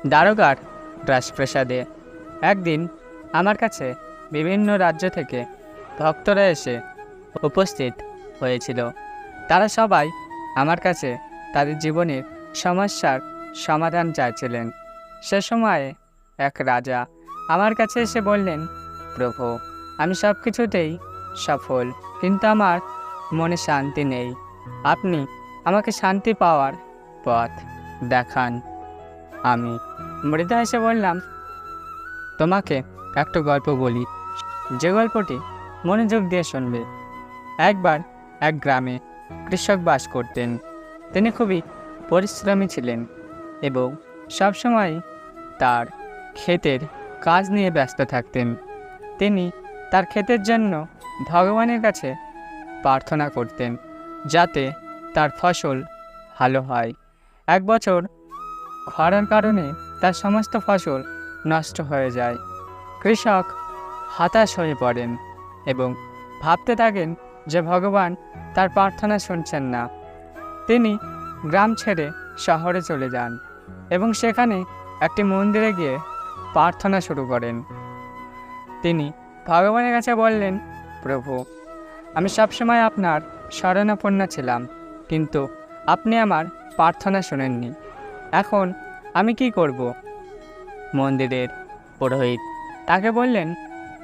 দারোগার রাজপ্রাসাদে একদিন আমার কাছে বিভিন্ন রাজ্য থেকে ভক্তরা এসে উপস্থিত হয়েছিল। তারা সবাই আমার কাছে তাদের জীবনের সমস্যার সমাধান চাইছিলেন। সে সময়ে এক রাজা আমার কাছে এসে বললেন, প্রভু, আমি সব কিছুতেই সফল, কিন্তু আমার মনে শান্তি নেই। আপনি আমাকে শান্তি পাওয়ার পথ দেখান। আমি মৃদু হেসে বললাম, তোমাকে একটা গল্প বলি, যে গল্পটি মনোযোগ দিয়ে শুনবে। একবার এক গ্রামে কৃষক বাস করতেন। তিনি খুবই পরিশ্রমী ছিলেন এবং সবসময় তার ক্ষেতের কাজ নিয়ে ব্যস্ত থাকতেন। তিনি তার ক্ষেতের জন্য ভগবানের কাছে প্রার্থনা করতেন যাতে তার ফসল ভালো হয়। এক বছর খরার কারণে তার সমস্ত ফসল নষ্ট হয়ে যায়। কৃষক হতাশ হয়ে পড়েন এবং ভাবতে থাকেন যে ভগবান তার প্রার্থনা শুনছেন না। তিনি গ্রাম ছেড়ে শহরে চলে যান এবং সেখানে একটি মন্দিরে গিয়ে প্রার্থনা শুরু করেন। তিনি ভগবানের কাছে বললেন, প্রভু, আমি সবসময় আপনার শরণাপন্ন ছিলাম, কিন্তু আপনি আমার প্রার্থনা শোনেননি। এখন আমি কি করব? মন্দিরের পুরোহিত তাকে বললেন,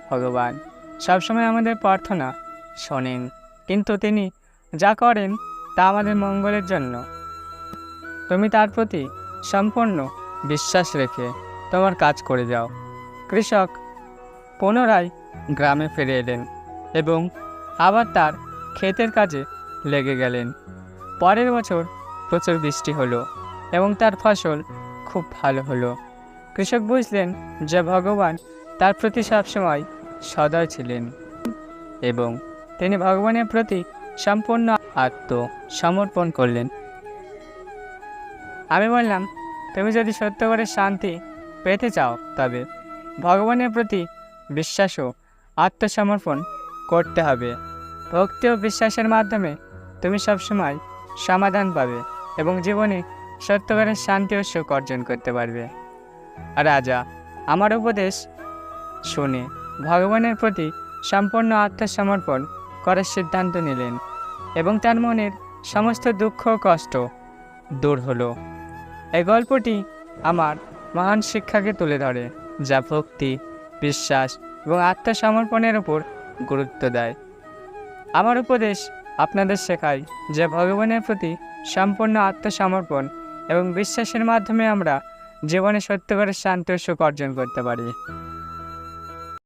ভগবান সবসময় আমাদের প্রার্থনা শোনেন, কিন্তু তিনি যা করেন তা আমাদের মঙ্গলের জন্য। তুমি তার প্রতি সম্পূর্ণ বিশ্বাস রেখে তোমার কাজ করে যাও। কৃষক পুনরায় গ্রামে ফিরে এলেন এবং আবার তার ক্ষেতের কাজে লেগে গেলেন। পরের বছর প্রচুর বৃষ্টি হলো এবং তার ফসল খুব ভালো হলো। কৃষক বুঝলেন যে ভগবান তার প্রতি সবসময় সদয় ছিলেন এবং তিনি ভগবানের প্রতি সম্পূর্ণ আত্মসমর্পণ করলেন। আমি বললাম, তুমি যদি সত্য করে শান্তি পেতে চাও তবে ভগবানের প্রতি বিশ্বাস ও আত্মসমর্পণ করতে হবে। ভক্তি ও বিশ্বাসের মাধ্যমে তুমি সবসময় সমাধান পাবে এবং জীবনে সত্যকারের শান্তি ও সুখ অর্জন করতে পারবে। আর রাজা আমার উপদেশ শুনে ভগবানের প্রতি সম্পূর্ণ আত্মসমর্পণ করার সিদ্ধান্ত নিলেন এবং তার মনের সমস্ত দুঃখ ও কষ্ট দূর হলো। এই গল্পটি আমার মহান শিক্ষাকে তুলে ধরে, যা ভক্তি, বিশ্বাস এবং আত্মসমর্পণের উপর গুরুত্ব দেয়। আমার উপদেশ আপনাদের শেখায় যে ভগবানের প্রতি সম্পূর্ণ আত্মসমর্পণ এবং বিশ্বাসের মাধ্যমে আমরা জীবনে সত্যকারের শান্তি ও সুখ অর্জন করতে পারি।